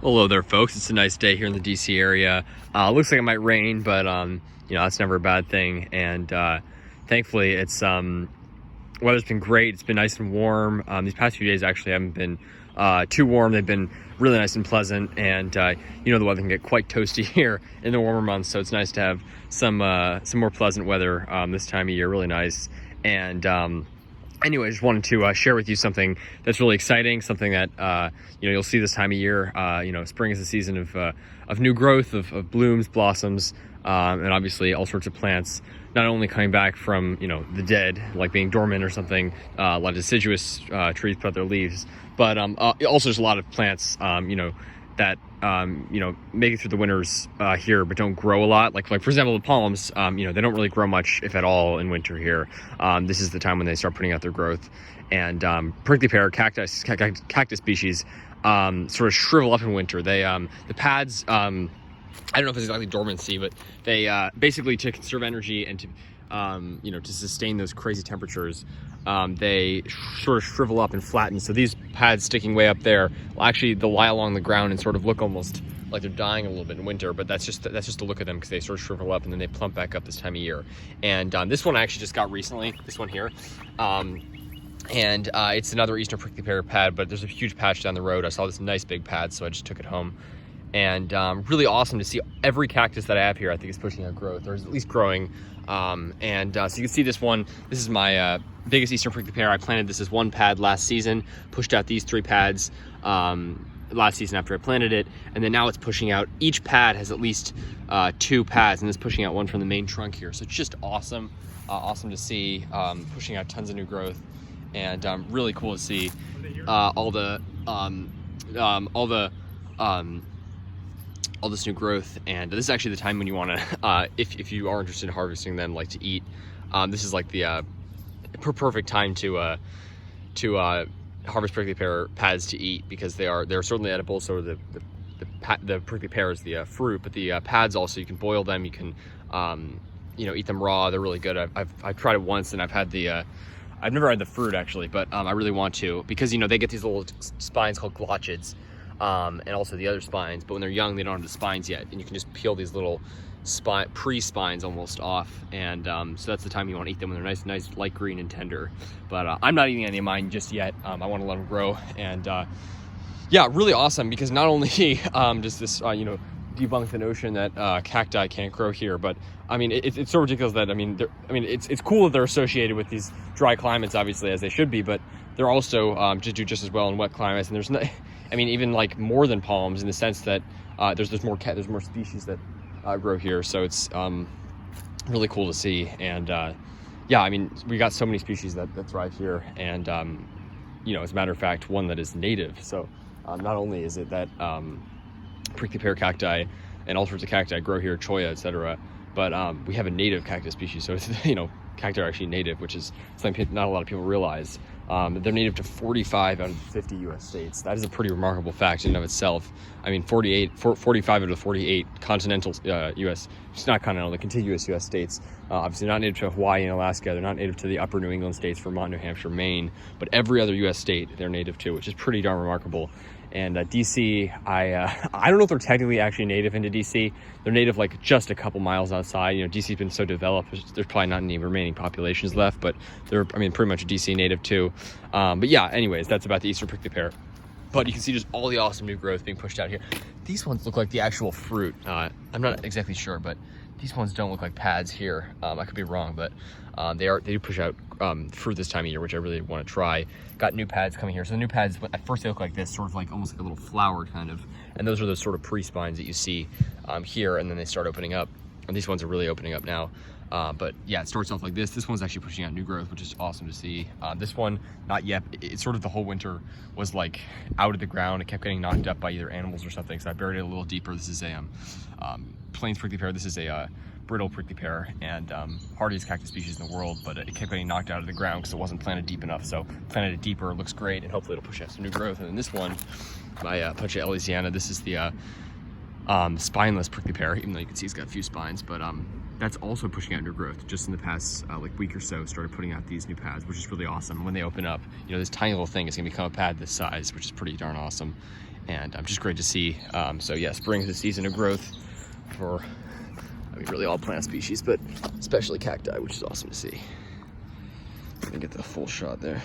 Hello there, folks. It's a nice day here in the DC area. Looks like it might rain, but you know, that's never a bad thing. And thankfully, it's weather's been great. It's been nice and warm. These past few days actually haven't been too warm. They've been really nice and pleasant. And you know, the weather can get quite toasty here in the warmer months, so it's nice to have some more pleasant weather this time of year. Really nice. And anyway, I just wanted to share with you something that's really exciting, something that you know, you'll see this time of year. You know, spring is the season of new growth, of blooms, blossoms, and obviously all sorts of plants not only coming back from, you know, the dead, like being dormant or something, a lot of deciduous trees put out their leaves, but also there's a lot of plants, you know, that you know, make it through the winters here, but don't grow a lot. Like for example, the palms, you know, they don't really grow much, if at all, in winter here. This is the time when they start putting out their growth. And prickly pear, cactus species, sort of shrivel up in winter. They the pads, I don't know if it's exactly dormancy, but they basically, to conserve energy and to you know, to sustain those crazy temperatures, they sort of shrivel up and flatten. So these pads sticking way up there, well, actually they'll lie along the ground and sort of look almost like they're dying a little bit in winter, but that's just the look of them, because they sort of shrivel up and then they plump back up this time of year. And this one I actually just got recently, this one here. And it's another eastern prickly pear pad, but there's a huge patch down the road. I saw this nice big pad, so I just took it home. And really awesome to see every cactus that I have here. I think is pushing out growth, or is at least growing. So you can see this one. This is my biggest eastern prickly pear. I planted this as one pad last season, pushed out these 3 pads last season after I planted it, and then now it's pushing out. Each pad has at least 2 pads, and it's pushing out one from the main trunk here. So it's just awesome, awesome to see, pushing out tons of new growth, and really cool to see all this new growth. And this is actually the time when you want to, if you are interested in harvesting them, like to eat. This is like the perfect time to harvest prickly pear pads to eat, because they're certainly edible. So the prickly pear is the fruit, but the pads also, you can boil them, you can you know, eat them raw. They're really good. I've tried it once, and I've never had the fruit actually, but I really want to, because you know, they get these little spines called glochids. And also the other spines, but when they're young, they don't have the spines yet, and you can just peel these little pre-spines almost off, and so that's the time you want to eat them, when they're nice light green and tender. But I'm not eating any of mine just yet. I want to let them grow, and yeah, really awesome, because not only does this you know, debunk the notion that cacti can't grow here, but I mean, it's so ridiculous that it's cool that they're associated with these dry climates, obviously, as they should be, but they're also just do just as well in wet climates. And there's no, I mean, even like more than palms, in the sense that there's more species that grow here. So it's really cool to see. And yeah, I mean, we got so many species that thrive here, and you know, as a matter of fact, one that is native. So not only is it that prickly pear cacti and all sorts of cacti grow here, cholla, etc., but we have a native cactus species. So it's, you know, cacti are actually native, which is something not a lot of people realize. They're native to 45 out of 50 U.S. states. That is a pretty remarkable fact in and of itself. I mean, 45 out of the 48 continental U.S., it's not continental, the contiguous U.S. states, obviously not native to Hawaii and Alaska. They're not native to the upper New England states, Vermont, New Hampshire, Maine, but every other U.S. state they're native to, which is pretty darn remarkable. And DC, I don't know if they're technically actually native into DC. They're native like just a couple miles outside. You know, DC's been so developed, there's probably not any remaining populations left, but they're, I mean, pretty much a DC native too. But yeah, anyways, that's about the eastern prickly pear. But you can see just all the awesome new growth being pushed out here. These ones look like the actual fruit. I'm not exactly sure, but these ones don't look like pads here. I could be wrong, but they do push out fruit this time of year, which I really want to try. Got new pads coming here. So the new pads, at first they look like this, sort of like almost like a little flower kind of, and those are those sort of pre-spines that you see here, and then they start opening up. And these ones are really opening up now. But yeah, it starts off like this. This one's actually pushing out new growth, which is awesome to see. This one, not yet. It's sort of the whole winter was like out of the ground. It kept getting knocked up by either animals or something, so I buried it a little deeper. This is a plains prickly pear. This is a brittle prickly pear, and hardiest cactus species in the world, but it kept getting knocked out of the ground because it wasn't planted deep enough. So planted it deeper, it looks great, and hopefully it'll push out some new growth. And then this one, my Opuntia elysiana, this is the spineless prickly pear, even though you can see it's got a few spines, but that's also pushing out new growth. Just in the past like week or so, started putting out these new pads, which is really awesome. When they open up, you know, this tiny little thing is gonna become a pad this size, which is pretty darn awesome. and just great to see. So yeah, spring is the season of growth for, I mean, really all plant species, but especially cacti, which is awesome to see. Let me get the full shot there.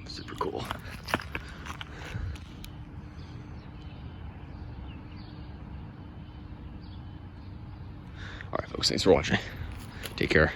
Super cool. All right, folks, thanks for watching. Take care.